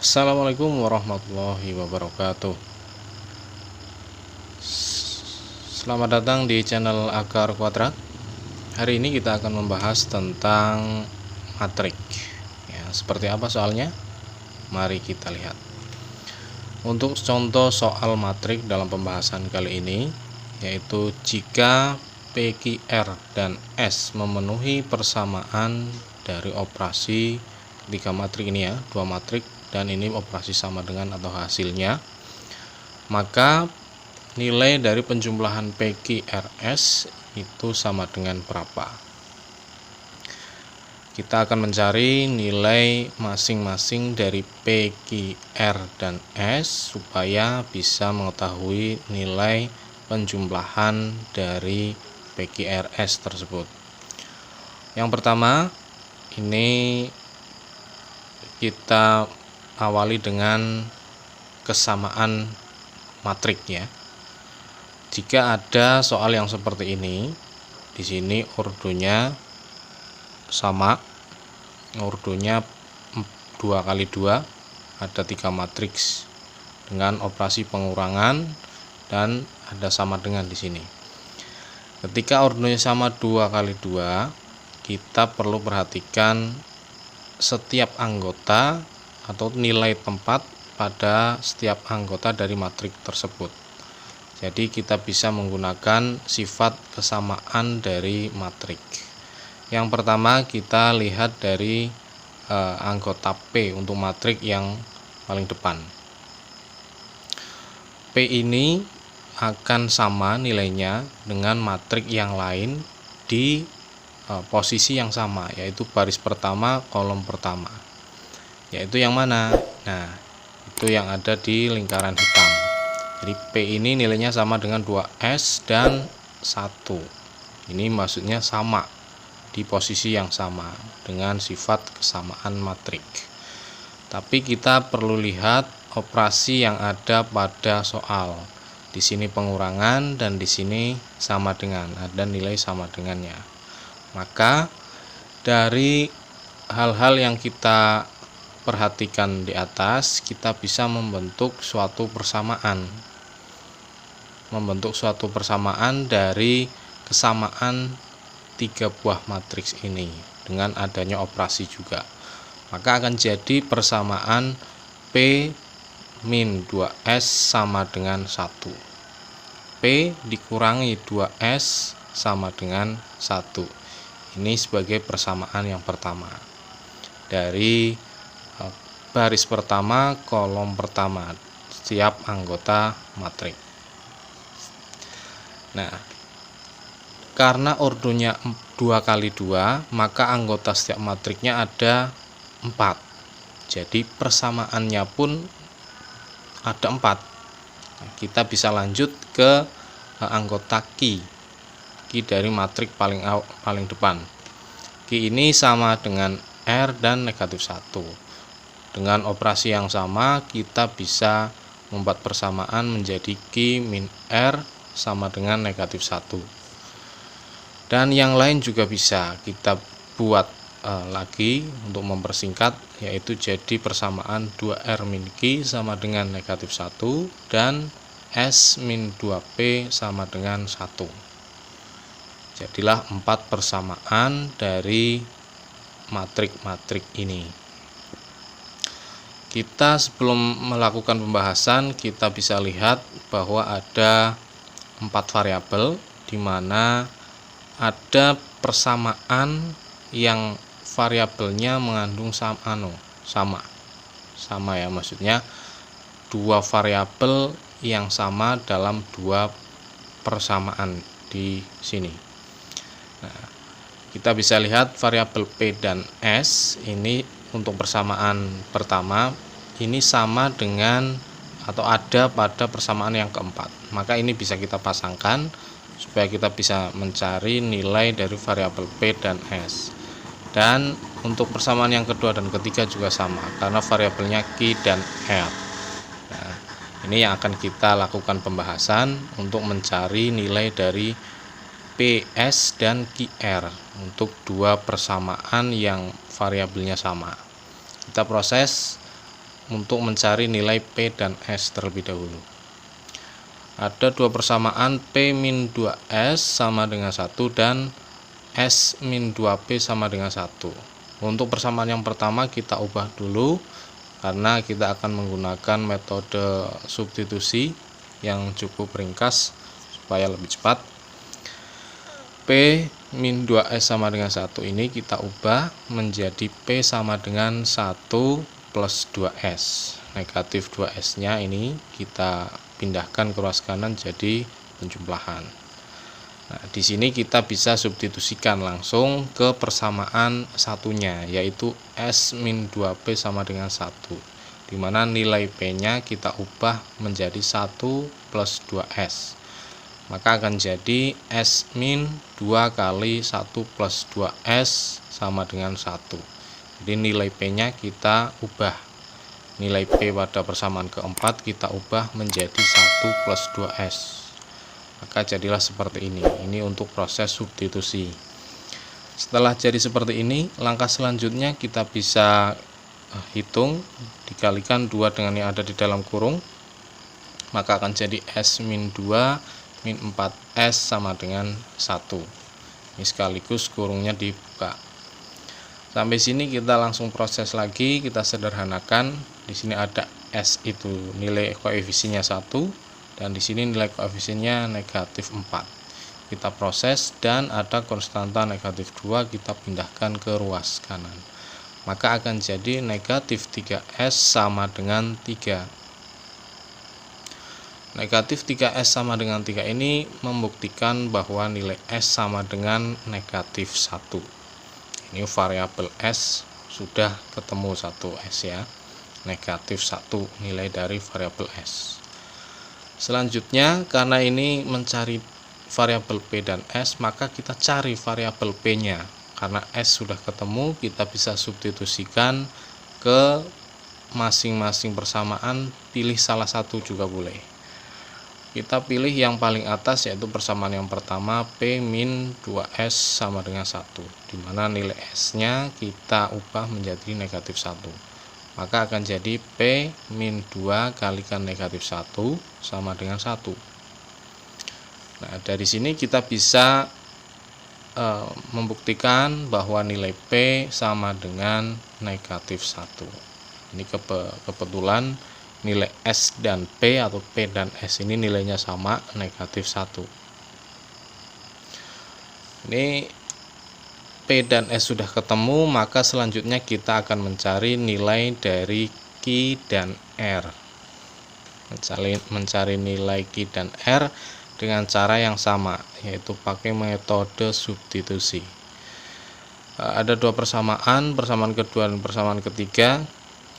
Assalamualaikum warahmatullahi wabarakatuh. Selamat datang di channel Akar Kuadrat. Hari ini kita akan membahas tentang matrik ya, seperti apa soalnya? Mari kita lihat. Untuk contoh soal matrik dalam pembahasan kali ini, yaitu jika PQR dan S memenuhi persamaan dari operasi tiga matrik ini ya, dua matrik, dan ini operasi sama dengan atau hasilnya, maka nilai dari penjumlahan PQRS itu sama dengan berapa. Kita akan mencari nilai masing-masing dari PQR dan S supaya bisa mengetahui nilai penjumlahan dari PQRS tersebut. Yang pertama, ini kita awali dengan kesamaan matrik ya. Jika ada soal yang seperti ini, di sini ordonya sama, ordonya 2 kali 2, ada 3 matriks dengan operasi pengurangan dan ada sama dengan di sini. Ketika ordonya sama 2 kali 2, kita perlu perhatikan setiap anggota atau nilai tempat pada setiap anggota dari matrik tersebut. Jadi kita bisa menggunakan sifat kesamaan dari matrik. Yang pertama kita lihat dari anggota P untuk matrik yang paling depan. P ini akan sama nilainya dengan matrik yang lain di posisi yang sama, yaitu baris pertama kolom pertama. Yaitu yang mana? Nah, itu yang ada di lingkaran hitam. Jadi P ini nilainya sama dengan 2S dan 1. Ini maksudnya sama di posisi yang sama dengan sifat kesamaan matrik. Tapi kita perlu lihat operasi yang ada pada soal. Di sini pengurangan dan di sini sama dengan, ada nilai sama dengannya. Maka dari hal-hal yang kita perhatikan di atas, kita bisa membentuk suatu persamaan. Membentuk suatu persamaan dari kesamaan 3 buah matriks ini dengan adanya operasi juga. Maka akan jadi persamaan P min 2S sama dengan 1. P dikurangi 2S sama dengan 1. Ini sebagai persamaan yang pertama dari baris pertama kolom pertama setiap anggota matrik. Nah, karena ordonya 2 kali 2, maka anggota setiap matriknya ada 4. Jadi persamaannya pun ada 4. Nah, kita bisa lanjut ke anggota Q dari matrik paling depan. Q ini sama dengan R dan negatif 1. Dengan operasi yang sama, kita bisa membuat persamaan menjadi Q min R sama dengan negatif 1. Dan yang lain juga bisa kita buat lagi untuk mempersingkat, yaitu jadi persamaan 2R min Q sama dengan negatif 1 dan S min 2P sama dengan 1. Jadilah 4 persamaan dari matrik-matrik ini. Kita sebelum melakukan pembahasan, kita bisa lihat bahwa ada 4 variabel di mana ada persamaan yang variabelnya mengandung sama ya, maksudnya 2 variabel yang sama dalam 2 persamaan di sini. Nah, kita bisa lihat variabel P dan S ini untuk persamaan pertama ini sama dengan atau ada pada persamaan yang keempat. Maka ini bisa kita pasangkan supaya kita bisa mencari nilai dari variabel P dan S. Dan untuk persamaan yang kedua dan ketiga juga sama karena variabelnya Q dan R. Nah, ini yang akan kita lakukan pembahasan untuk mencari nilai dari PS dan QR untuk 2 persamaan yang variabelnya sama. Kita proses untuk mencari nilai P dan S terlebih dahulu. Ada dua persamaan, P-2S sama dengan 1 dan S-2P sama dengan 1. Untuk persamaan yang pertama kita ubah dulu, karena kita akan menggunakan metode substitusi yang cukup ringkas supaya lebih cepat. P-2S sama dengan 1 ini kita ubah menjadi P sama dengan 1 plus 2S. Negatif 2S nya ini kita pindahkan ke ruas kanan jadi penjumlahan. Nah, di sini kita bisa substitusikan langsung ke persamaan satunya, yaitu S-2P sama dengan 1, dimana nilai P nya kita ubah menjadi 1 plus 2S. Maka akan jadi S-2 kali 1 plus 2S sama dengan 1. Jadi nilai P nya kita ubah, nilai P pada persamaan keempat kita ubah menjadi 1 plus 2S. Maka jadilah seperti ini. Ini untuk proses substitusi. Setelah jadi seperti ini, langkah selanjutnya kita bisa hitung, dikalikan 2 dengan yang ada di dalam kurung, maka akan jadi S-2 min 4S sama dengan 1. Ini sekaligus kurungnya dibuka. Sampai sini kita langsung proses lagi, kita sederhanakan. Di sini ada S itu nilai koefisiennya 1, dan di sini nilai koefisiennya negatif 4. Kita proses dan ada konstanta negatif 2 kita pindahkan ke ruas kanan. Maka akan jadi negatif 3S sama dengan 3. Negatif 3S sama dengan 3 ini membuktikan bahwa nilai S sama dengan negatif 1. Ini variabel S sudah ketemu 1S ya. Negatif 1 nilai dari variabel S. Selanjutnya, karena ini mencari variabel P dan S, maka kita cari variabel P nya. Karena S sudah ketemu, kita bisa substitusikan ke masing-masing persamaan, pilih salah satu juga boleh. Kita pilih yang paling atas, yaitu persamaan yang pertama, P-2S sama dengan 1, dimana nilai S nya kita ubah menjadi negatif 1. Maka akan jadi P-2 kalikan negatif 1 sama dengan 1. Nah, dari sini kita bisa membuktikan bahwa nilai P sama dengan negatif 1. Ini kebetulan nilai S dan P atau P dan S ini nilainya sama, negatif 1. Ini P dan S sudah ketemu, maka selanjutnya kita akan mencari nilai dari Q dan R. Mencari nilai Q dan R dengan cara yang sama, yaitu pakai metode substitusi. Ada dua persamaan, persamaan kedua dan persamaan ketiga.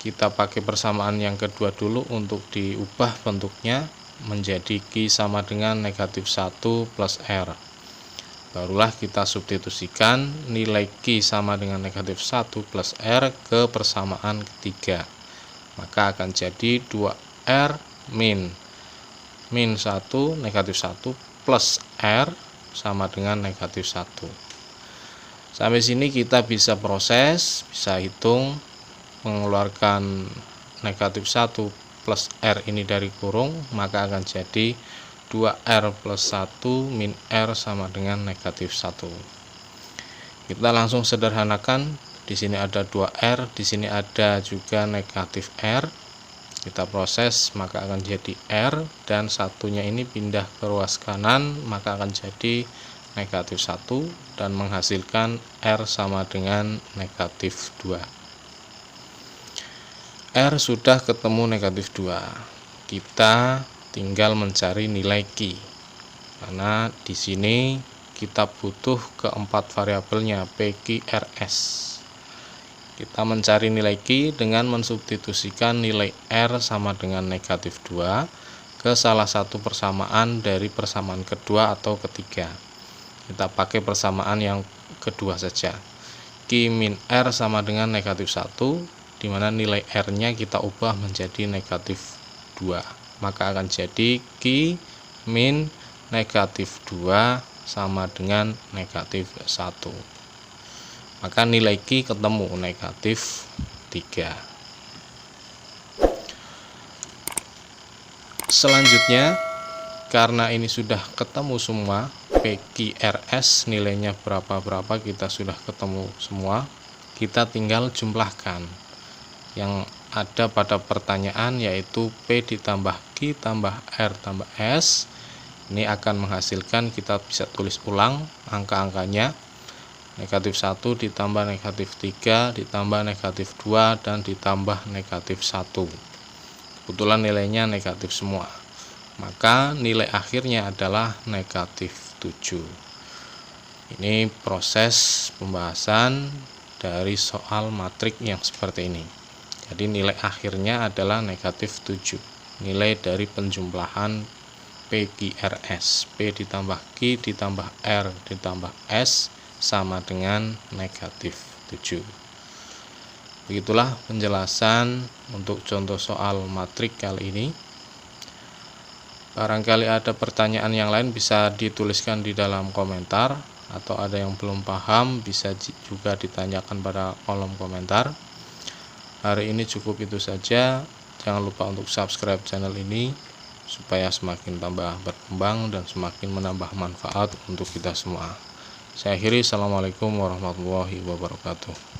Kita pakai persamaan yang kedua dulu untuk diubah bentuknya menjadi Q sama dengan negatif 1 plus R. Barulah kita substitusikan nilai Q sama dengan negatif 1 plus R ke persamaan ketiga. Maka akan jadi 2R min 1 negatif 1 plus R sama dengan negatif 1. Sampai sini kita bisa proses, bisa hitung, mengeluarkan negatif 1 plus R ini dari kurung, maka akan jadi 2R plus 1 min R sama dengan negatif 1. Kita langsung sederhanakan, di sini ada 2R, di sini ada juga negatif R. Kita proses, maka akan jadi R, dan satunya ini pindah ke ruas kanan, maka akan jadi negatif 1, dan menghasilkan R sama dengan negatif 2. R sudah ketemu negatif 2. Kita tinggal mencari nilai Q. Karena di sini kita butuh keempat variabelnya P, Q, R, S. Kita mencari nilai Q dengan mensubstitusikan nilai R sama dengan negatif 2 ke salah satu persamaan dari persamaan kedua atau ketiga. Kita pakai persamaan yang kedua saja. Q min R sama dengan negatif 1, di mana nilai R nya kita ubah menjadi negatif 2. Maka akan jadi Q min negatif 2 sama dengan negatif 1. Maka nilai Q ketemu negatif 3. Selanjutnya, karena ini sudah ketemu semua, PQRS nilainya berapa kita sudah ketemu semua, kita tinggal jumlahkan yang ada pada pertanyaan, yaitu P ditambah Q tambah R tambah S. Ini akan menghasilkan, kita bisa tulis ulang angka-angkanya, negatif 1 ditambah negatif 3 ditambah negatif 2 dan ditambah negatif 1. Kebetulan nilainya negatif semua, maka nilai akhirnya adalah negatif 7. Ini proses pembahasan dari soal matrik yang seperti ini. Jadi nilai akhirnya adalah negatif 7, nilai dari penjumlahan PQRS. P ditambah Q ditambah R ditambah S sama dengan negatif 7. Begitulah penjelasan untuk contoh soal matrik kali ini. Barangkali ada pertanyaan yang lain bisa dituliskan di dalam komentar, atau ada yang belum paham bisa juga ditanyakan pada kolom komentar. Hari ini cukup itu saja. Jangan lupa untuk subscribe channel ini supaya semakin tambah berkembang dan semakin menambah manfaat untuk kita semua. Saya akhiri, assalamualaikum warahmatullahi wabarakatuh.